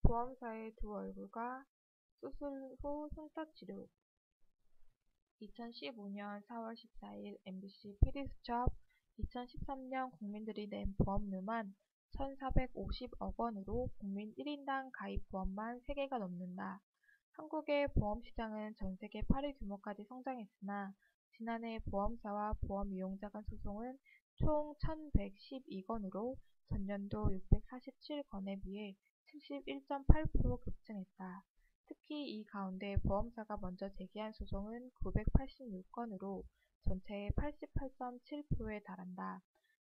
보험사의 두 얼굴과 수술 후 흉터치료. 2015년 4월 14일 MBC PD수첩. 2013년 국민들이 낸 보험료만 1,450억 원으로 국민 1인당 가입 보험만 3개가 넘는다. 한국의 보험시장은 전세계 8위 규모까지 성장했으나 지난해 보험사와 보험 이용자 간 소송은 총 1,112건으로 전년도 647건에 비해 71.8% 급증했다. 특히 이 가운데 보험사가 먼저 제기한 소송은 986건으로 전체의 88.7%에 달한다.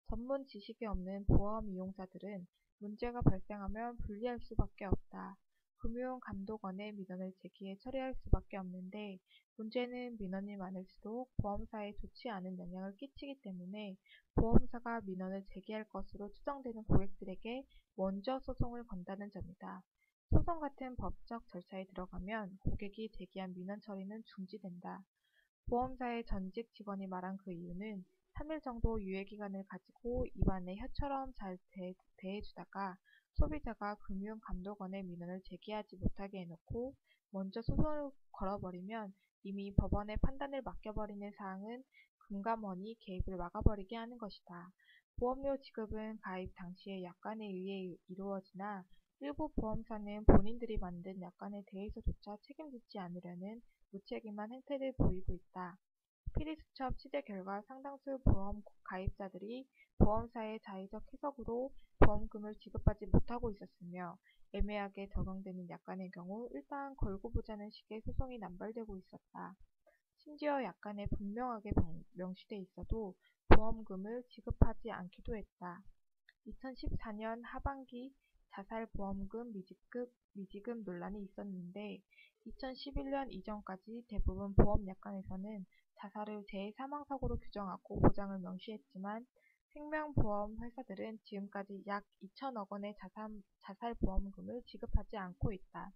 전문 지식이 없는 보험 이용자들은 문제가 발생하면 불리할 수밖에 없다. 금융감독원에 민원을 제기해 처리할 수밖에 없는데 문제는 민원이 많을수록 보험사에 좋지 않은 영향을 끼치기 때문에 보험사가 민원을 제기할 것으로 추정되는 고객들에게 먼저 소송을 건다는 점이다. 소송 같은 법적 절차에 들어가면 고객이 제기한 민원 처리는 중지된다. 보험사의 전직 직원이 말한 그 이유는 3일 정도 유예기간을 가지고 입안에 혀처럼 잘 대해주다가 소비자가 금융감독원에 민원을 제기하지 못하게 해놓고 먼저 소송을 걸어버리면 이미 법원의 판단을 맡겨버리는 사항은 금감원이 개입을 막아버리게 하는 것이다. 보험료 지급은 가입 당시의 약관에 의해 이루어지나 일부 보험사는 본인들이 만든 약관에 대해서조차 책임지지 않으려는 무책임한 행태를 보이고 있다. PD수첩 취재 결과 상당수 보험 가입자들이 보험사의 자의적 해석으로 보험금을 지급하지 못하고 있었으며 애매하게 적용되는 약관의 경우 일단 걸고 보자는 식의 소송이 남발되고 있었다. 심지어 약관에 분명하게 명시돼 있어도 보험금을 지급하지 않기도 했다. 2014년 하반기 자살보험금 미지급 논란이 있었는데 2011년 이전까지 대부분 보험약관에서는 자살을 재해사망사고로 규정하고 보장을 명시했지만 생명보험 회사들은 지금까지 약 2천억 원의 자살보험금을 지급하지 않고 있다.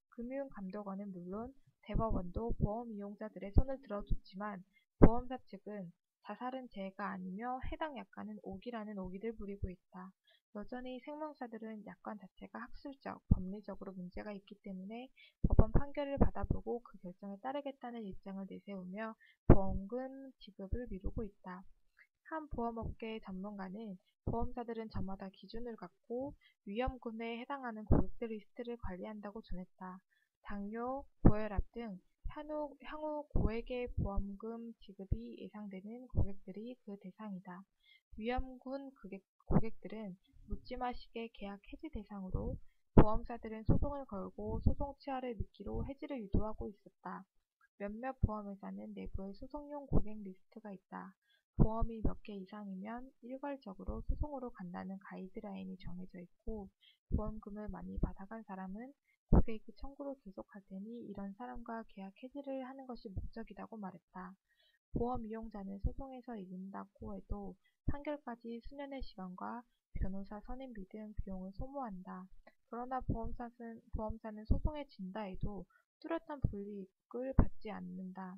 금융감독원은 물론 대법원도 보험 이용자들의 손을 들어줬지만 보험사 측은 자살은 재해가 아니며 해당 약관은 오기라는 오기를 부리고 있다. 여전히 생명사들은 약관 자체가 학술적, 법리적으로 문제가 있기 때문에 법원 판결을 받아보고 그 결정에 따르겠다는 입장을 내세우며 보험금 지급을 미루고 있다. 한 보험업계 전문가는 보험사들은 저마다 기준을 갖고 위험군에 해당하는 고객들 리스트를 관리한다고 전했다. 당뇨, 고혈압 등 향후 고액의 보험금 지급이 예상되는 고객들이 그 대상이다. 위험군 고객들은 묻지마식의 계약 해지 대상으로 보험사들은 소송을 걸고 소송 취하를 미끼로 해지를 유도하고 있었다. 몇몇 보험회사는 내부에 소송용 고객 리스트가 있다. 보험이 몇 개 이상이면 일괄적으로 소송으로 간다는 가이드라인이 정해져 있고 보험금을 많이 받아간 사람은 고객이 청구를 계속할 테니 이런 사람과 계약 해지를 하는 것이 목적이라고 말했다. 보험 이용자는 소송에서 이긴다고 해도 판결까지 수년의 시간과 변호사 선임비 등 비용을 소모한다. 그러나 보험사는 소송에 진다 해도 뚜렷한 불이익을 받지 않는다.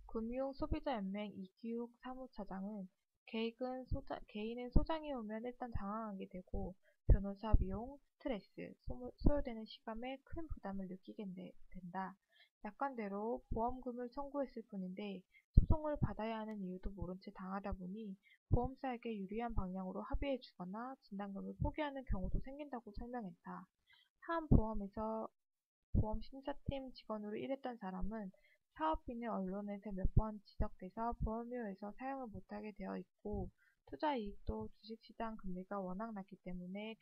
금융소비자연맹 이기욱 사무처장은 개인은 소장이 오면 일단 당황하게 되고 변호사 비용, 스트레스, 소요되는 시간에 큰 부담을 느끼게 된다. 약관대로 보험금을 청구했을 뿐인데 소송을 받아야 하는 이유도 모른 채 당하다 보니 보험사에게 유리한 방향으로 합의해 주거나 진단금을 포기하는 경우도 생긴다고 설명했다. 한 보험에서 보험심사팀 직원으로 일했던 사람은 사업비는 언론에서 몇 번 지적돼서 보험료에서 사용을 못하게 되어 있고 투자이익도 주식시장 금리가 워낙 낮기 때문에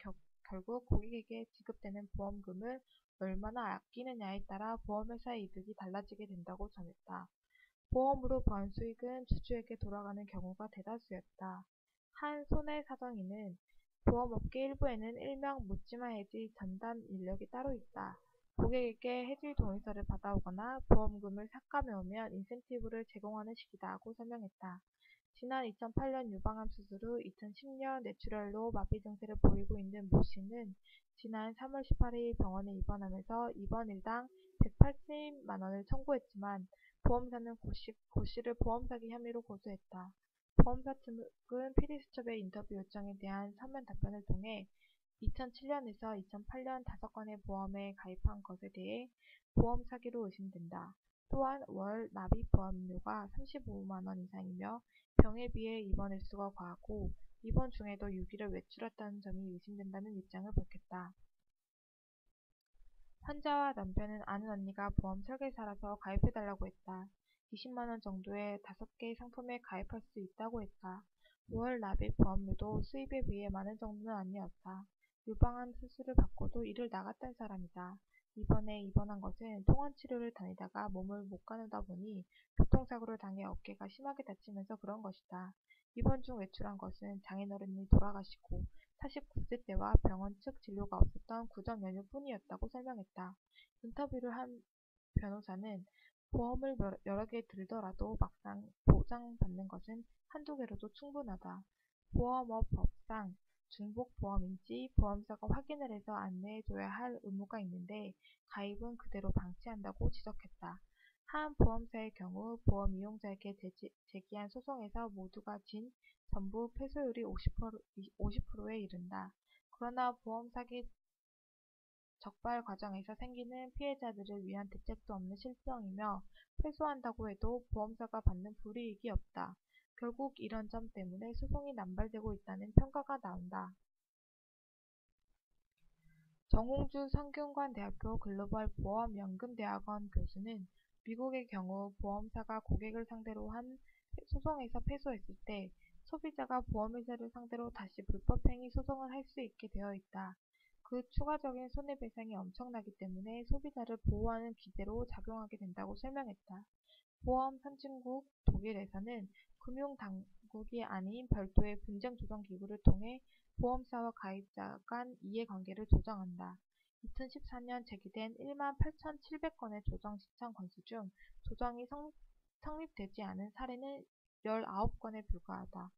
결국 고객에게 지급되는 보험금을 얼마나 아끼느냐에 따라 보험회사의 이득이 달라지게 된다고 전했다. 보험으로 번 수익은 주주에게 돌아가는 경우가 대다수였다. 한 손해사정인은 보험업계 일부에는 일명 묻지마 해지 전담 인력이 따로 있다. 고객에게 해지 동의서를 받아오거나 보험금을 삭감해오면 인센티브를 제공하는 식이다고 설명했다. 지난 2008년 유방암 수술 후 2010년 뇌출혈로 마비 증세를 보이고 있는 모 씨는 지난 3월 18일 병원에 입원하면서 입원일당 180만 원을 청구했지만 보험사는 고 씨를 보험 사기 혐의로 고소했다. 보험사 측은 PD수첩의 인터뷰 요청에 대한 서면 답변을 통해 2007년에서 2008년 5건의 보험에 가입한 것에 대해 보험 사기로 의심된다. 또한 월 납입 보험료가 35만 원 이상이며 병에 비해 입원 횟수가 과하고 입원 중에도 유기를 외출했다는 점이 의심된다는 입장을 밝혔다. 환자와 남편은 아는 언니가 보험 설계사라서 가입해달라고 했다. 20만 원 정도의 5개 상품에 가입할 수 있다고 했다. 월 납입 보험료도 수입에 비해 많은 정도는 아니었다. 유방암 수술을 받고도 일을 나갔던 사람이다. 이번에 입원한 것은 통원치료를 다니다가 몸을 못 가누다 보니 교통사고를 당해 어깨가 심하게 다치면서 그런 것이다. 입원 중 외출한 것은 장인어른이 돌아가시고 49세 때와 병원 측 진료가 없었던 구정 연휴뿐이었다고 설명했다. 인터뷰를 한 변호사는 보험을 여러 개 들더라도 막상 보장받는 것은 한두 개로도 충분하다. 보험업 법상 중복보험인지 보험사가 확인을 해서 안내해줘야 할 의무가 있는데 가입은 그대로 방치한다고 지적했다. 한 보험사의 경우 보험 이용자에게 제기한 소송에서 모두가 진 전부 패소율이 50%에 이른다. 그러나 보험 사기 적발 과정에서 생기는 피해자들을 위한 대책도 없는 실정이며 패소한다고 해도 보험사가 받는 불이익이 없다. 결국 이런 점 때문에 소송이 남발되고 있다는 평가가 나온다. 정홍주 성균관대학교 글로벌 보험연금대학원 교수는 미국의 경우 보험사가 고객을 상대로 한 소송에서 패소했을 때 소비자가 보험회사를 상대로 다시 불법행위 소송을 할 수 있게 되어 있다. 그 추가적인 손해배상이 엄청나기 때문에 소비자를 보호하는 기제로 작용하게 된다고 설명했다. 보험 선진국 독일에서는 금융당국이 아닌 별도의 분쟁조정기구를 통해 보험사와 가입자 간 이해관계를 조정한다. 2014년 제기된 1만 8,700건의 조정 신청 건수 중 조정이 성립되지 않은 사례는 19건에 불과하다.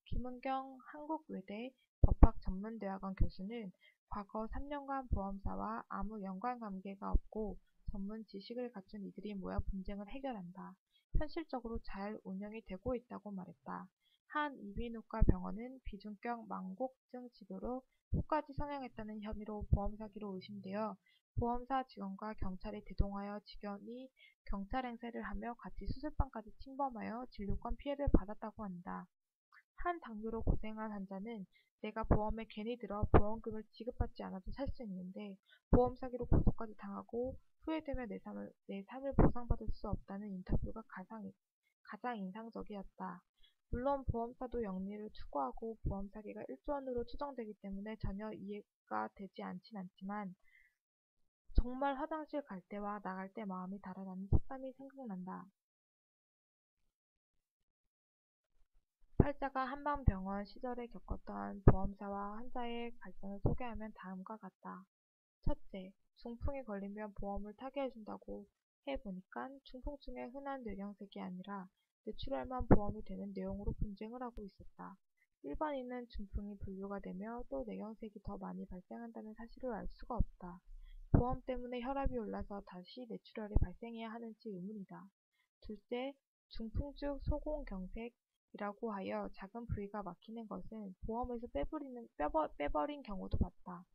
김은경 한국외대 법학전문대학원 교수는 과거 3년간 보험사와 아무 연관관계가 없고 전문 지식을 갖춘 이들이 모여 분쟁을 해결한다. 현실적으로 잘 운영이 되고 있다고 말했다. 한 이비인후과 병원은 비중격 망곡증 치료로 후까지 성형했다는 혐의로 보험 사기로 의심되어 보험사 직원과 경찰이 대동하여 직원이 경찰 행세를 하며 같이 수술방까지 침범하여 진료권 피해를 받았다고 한다. 한 당뇨로 고생한 환자는 내가 보험에 괜히 들어 보험금을 지급받지 않아도 살 수 있는데 보험 사기로 고소까지 당하고 후회되며 내 삶을 보상받을 수 없다는 인터뷰가 가장 인상적이었다. 물론 보험사도 영리를 추구하고 보험 사기가 1조 원으로 추정되기 때문에 전혀 이해가 되지 않진 않지만 정말 화장실 갈 때와 나갈 때 마음이 다르다는 속담이 생각난다. 팔자가 한방병원 시절에 겪었던 보험사와 환자의 갈등을 소개하면 다음과 같다. 첫째, 중풍이 걸리면 보험을 타게 해준다고 해보니깐 중풍증의 흔한 뇌경색이 아니라 뇌출혈만 보험이 되는 내용으로 분쟁을 하고 있었다. 일반인은 중풍이 분류가 되며 또 뇌경색이 더 많이 발생한다는 사실을 알 수가 없다. 보험 때문에 혈압이 올라서 다시 뇌출혈이 발생해야 하는지 의문이다. 둘째, 중풍증 소공경색이라고 하여 작은 부위가 막히는 것은 보험에서 빼버린 경우도 봤다.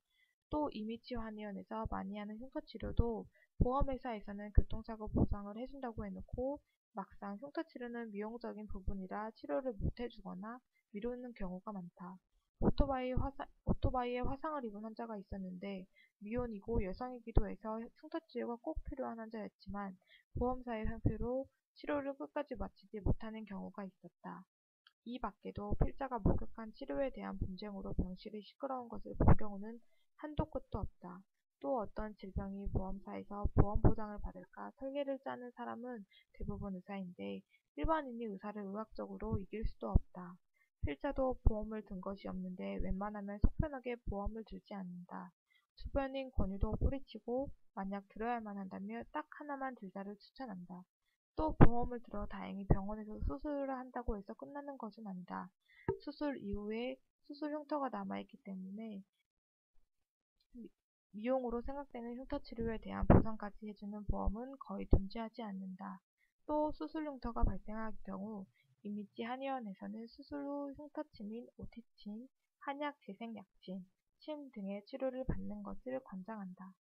또 이미지환의원에서 많이 하는 흉터치료도 보험회사에서는 교통사고 보상을 해준다고 해놓고 막상 흉터치료는 미용적인 부분이라 치료를 못 해주거나 미루는 경우가 많다. 오토바이에 화상을 입은 환자가 있었는데 미혼이고 여성이기도 해서 흉터치료가 꼭 필요한 환자였지만 보험사의 형표로 치료를 끝까지 마치지 못하는 경우가 있었다. 이 밖에도 필자가 목격한 치료에 대한 분쟁으로 병실이 시끄러운 것을 본 경우는 한도 끝도 없다. 또 어떤 질병이 보험사에서 보험 보장을 받을까 설계를 짜는 사람은 대부분 의사인데 일반인이 의사를 의학적으로 이길 수도 없다. 필자도 보험을 든 것이 없는데 웬만하면 속편하게 보험을 들지 않는다. 주변인 권유도 뿌리치고 만약 들어야만 한다며 딱 하나만 들자를 추천한다. 또 보험을 들어 다행히 병원에서 수술을 한다고 해서 끝나는 것은 아니다. 수술 이후에 수술 흉터가 남아있기 때문에 미용으로 생각되는 흉터치료에 대한 보상까지 해주는 보험은 거의 존재하지 않는다. 또 수술 흉터가 발생할 경우 이미지한의원에서는 수술 후 흉터침인 오티침, 한약 재생약침, 침 등의 치료를 받는 것을 권장한다.